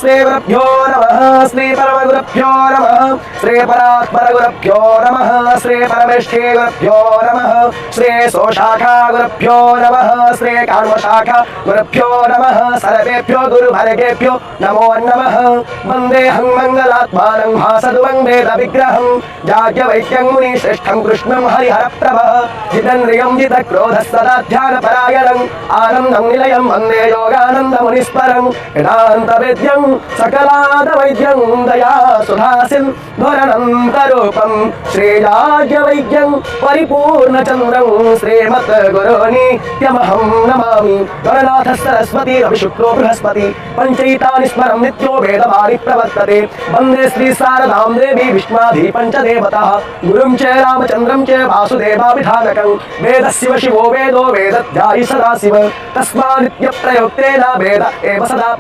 श्री गुरुभ्यो नमः श्री परमगुरुभ्यो नमः श्री परात्परगुरुभ्यो नमः श्री परमेष्ठी गुरुभ्यो नमः श्री सोशाखा गुरुभ्यो नमः श्री काण्वशाखा गुरुभ्यो नमः सर्वेभ्यो गुरुभर्गेभ्यो नमो नमः वन्देऽहं मङ्गलात्मानं भासदुवं वेदविग्रहं जाग्यवैद्यं मुनिश्रेष्ठं कृष्णं हरिहरप्रभः जितेन्द्रियं जितक्रोधः सदा ध्यानपरायणं आनन्दं निलयं वन्दे योगानन्दमुनिस्परं वेदान्तवेद्यं सकलादवैद्यं दया सुधासिन्धुरनन्तरूपं श्रीराज्यवैद्यं परिपूर्णचन्द्रं श्रीमद्गुरुनित्यमहं नमामि गणनाथ सरस्वती रविशुक्रो बृहस्पति पञ्चैतानि स्मरं नित्यो वेदवारि प्रवर्तते वन्दे श्री शारदां देवी विष्माधि पञ्चदेवताः गुरुं च रामचन्द्रं च वासुदेवाभिधानकं वेदस्य शिवो वेदो वेदध्यायि सदाशिव तस्मान्नित्यप्रयोक्तेन वेद एव सदा